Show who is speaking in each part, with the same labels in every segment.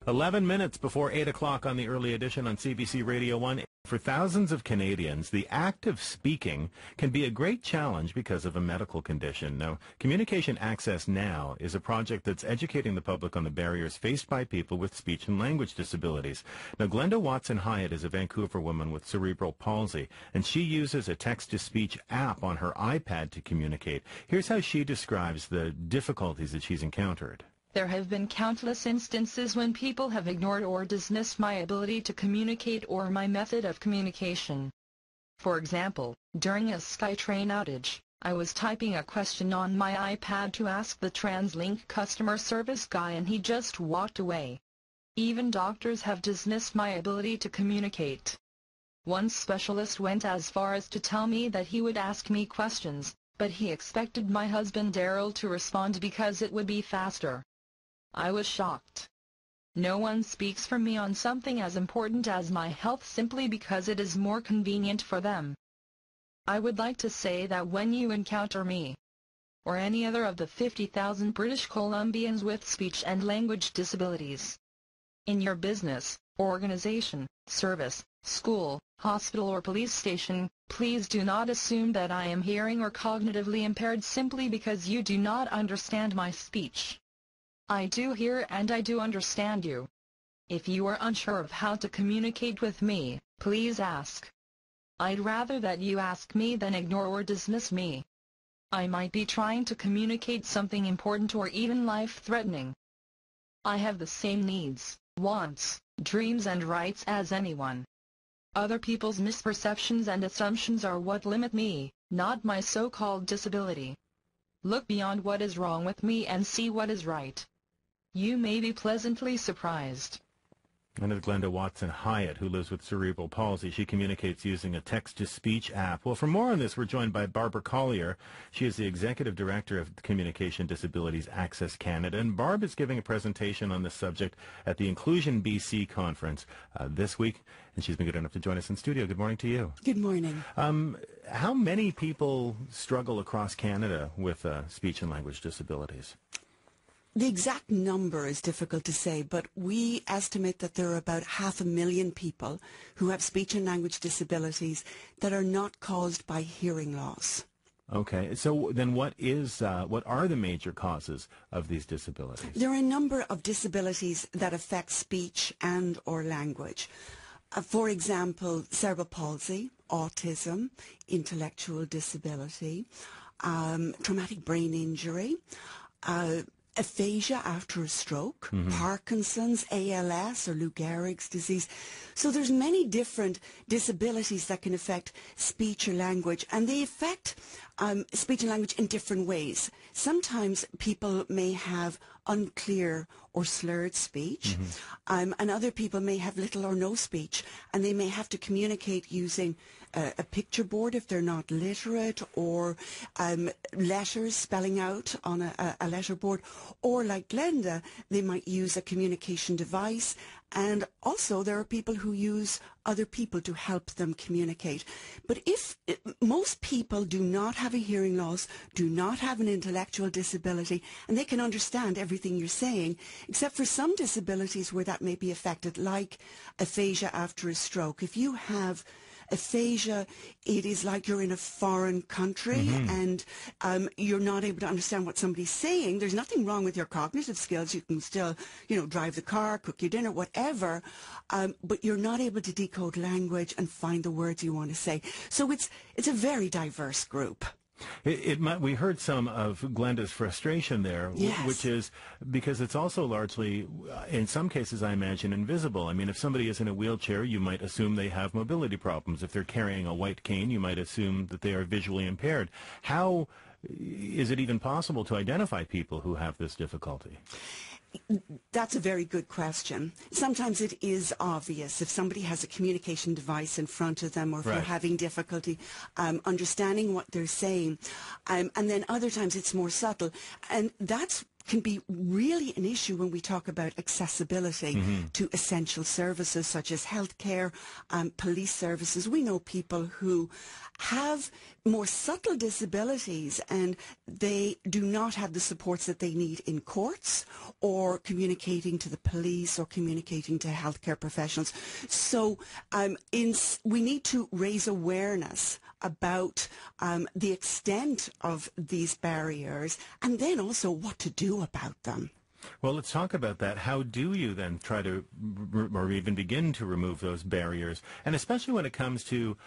Speaker 1: 11 minutes before 8 o'clock on the early edition on CBC Radio 1. For thousands of Canadians, the act of speaking can be a great challenge because of a medical condition. Now, Commnication Access Now is a project that's educating the public on the barriers faced by people with speech and language disabilities. Now, Glenda Watson-Hyatt is a Vancouver woman with cerebral palsy, and she uses a text-to-speech app on her iPad to communicate. Here's how she describes the difficulties that she's encountered.
Speaker 2: There have been countless instances when people have ignored or dismissed my ability to communicate or my method of communication. For example, during a SkyTrain outage, I was typing a question on my iPad to ask the TransLink customer service guy and he just walked away. Even doctors have dismissed my ability to communicate. One specialist went as far as to tell me that he would ask me questions, but he expected my husband Daryl to respond because it would be faster. I was shocked. No one speaks for me on something as important as my health simply because it is more convenient for them. I would like to say that when you encounter me, or any other of the 50,000 British Columbians with speech and language disabilities, in your business, organization, service, school, hospital or police station, please do not assume that I am hearing or cognitively impaired simply because you do not understand my speech. I do hear and I do understand you. If you are unsure of how to communicate with me, please ask. I'd rather that you ask me than ignore or dismiss me. I might be trying to communicate something important or even life-threatening. I have the same needs, wants, dreams and rights as anyone. Other people's misperceptions and assumptions are what limit me, not my so-called disability. Look beyond what is wrong with me and see what is right. You may be pleasantly surprised.
Speaker 1: And it's Glenda Watson-Hyatt, who lives with cerebral palsy. She communicates using a text-to-speech app. Well, for more on this, we're joined by Barbara Collier. She is the Executive Director of Communication Disabilities Access Canada. And Barb is giving a presentation on this subject at the Inclusion BC conference this week. And she's been good enough to join us in studio. Good morning to you.
Speaker 3: Good morning.
Speaker 1: How many people struggle across Canada with speech and language disabilities?
Speaker 3: The exact number is difficult to say, but we estimate that there are about 500,000 people who have speech and language disabilities that are not caused by hearing loss.
Speaker 1: Okay, so then what are the major causes of these disabilities?
Speaker 3: There are a number of disabilities that affect speech and or language. For example, cerebral palsy, autism, intellectual disability, traumatic brain injury, aphasia after a stroke, Parkinson's, ALS, or Lou Gehrig's disease. So there's many different disabilities that can affect speech or language, and they affect speech and language in different ways. Sometimes people may have unclear or slurred speech, and other people may have little or no speech, and they may have to communicate using a picture board if they're not literate, or letters spelling out on a letter board, or like Glenda, they might use a communication device. And also there are people who use other people to help them communicate. But if most people do not have a hearing loss, do not have an intellectual disability, and they can understand everything you're saying, except for some disabilities where that may be affected, like aphasia after a stroke. If you have aphasia, it is like you're in a foreign country and you're not able to understand what somebody's saying. There's nothing wrong with your cognitive skills. You can still, drive the car, cook your dinner, whatever, but you're not able to decode language and find the words you want to say. So it's a very diverse group.
Speaker 1: We heard some of Glenda's frustration there,
Speaker 3: yes,
Speaker 1: which is because it's also largely, in some cases, I imagine, invisible. I mean, if somebody is in a wheelchair, you might assume they have mobility problems. If they're carrying a white cane, you might assume that they are visually impaired. How is it even possible to identify people who have this difficulty?
Speaker 3: That's a very good question. Sometimes it is obvious if somebody has a communication device in front of them, or if they're having difficulty understanding what they're saying. And then other times it's more subtle. And that's can be really an issue when we talk about accessibility to essential services such as healthcare, police services. We know people who have more subtle disabilities, and they do not have the supports that they need in courts or communicating to the police or communicating to healthcare professionals. So we need to raise awareness about the extent of these barriers, and then also what to do about them.
Speaker 1: Well, let's talk about that. How do you then try to, or even begin to remove those barriers? And especially when it comes to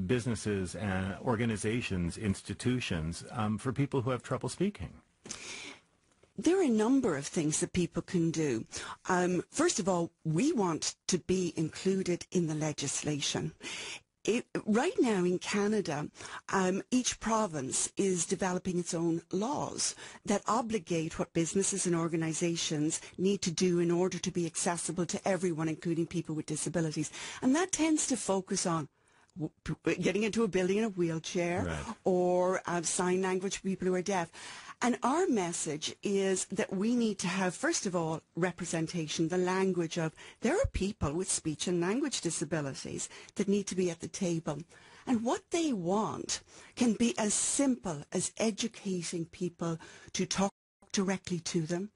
Speaker 1: businesses, organizations, institutions, for people who have trouble speaking.
Speaker 3: There are a number of things that people can do. First of all, we want to be included in the legislation. Right now in Canada, each province is developing its own laws that obligate what businesses and organizations need to do in order to be accessible to everyone, including people with disabilities. And that tends to focus on getting into a building in a wheelchair, right, or sign language for people who are deaf. And our message is that we need to have, first of all, representation, the language of there are people with speech and language disabilities that need to be at the table. And what they want can be as simple as educating people to talk directly to them,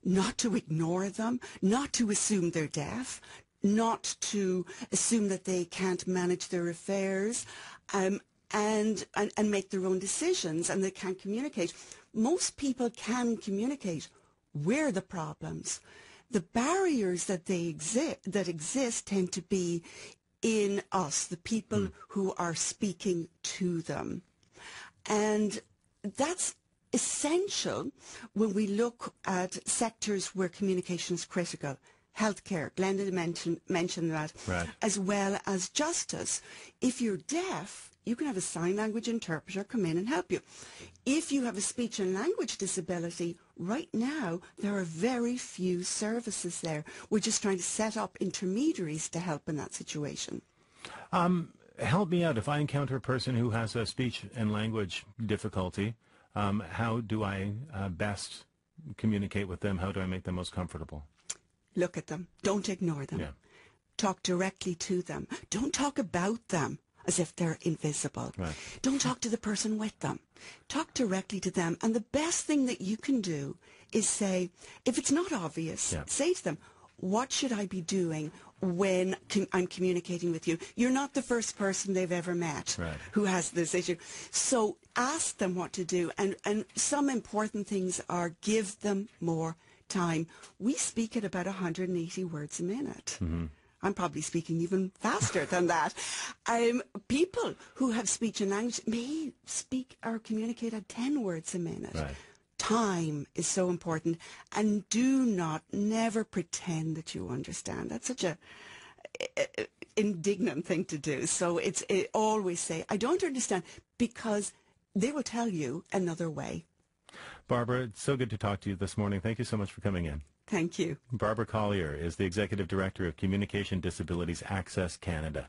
Speaker 3: not to ignore them, not to assume they're deaf, not to assume that they can't manage their affairs, and make their own decisions, and they can't communicate. Most people can communicate. Where are the problems? The barriers that exist tend to be in us, the people who are speaking to them. And that's essential when we look at sectors where communication is critical. Healthcare, Glenda mentioned that, right, as well as justice. If you're deaf, you can have a sign language interpreter come in and help you. If you have a speech and language disability, right now there are very few services there. We're just trying to set up intermediaries to help in that situation.
Speaker 1: Help me out. If I encounter a person who has a speech and language difficulty, how do I best communicate with them? How do I make them most comfortable?
Speaker 3: Look at them. Don't ignore them. Yeah. Talk directly to them. Don't talk about them as if they're invisible. Right. Don't talk to the person with them. Talk directly to them. And the best thing that you can do is say, if it's not obvious, yeah, say to them, what should I be doing when I'm communicating with you? You're not the first person they've ever met, right, who has this issue. So ask them what to do. And some important things are give them more time. We speak at about 180 words a minute. Mm-hmm. I'm probably speaking even faster than that. People who have speech and language may speak or communicate at 10 words a minute. Right. Time is so important. And do not, never pretend that you understand. That's such a indignant thing to do. So always say, I don't understand, because they will tell you another way.
Speaker 1: Barbara, it's so good to talk to you this morning. Thank you so much for coming in.
Speaker 3: Thank you.
Speaker 1: Barbara Collier is the Executive Director of Communication Disabilities Access Canada.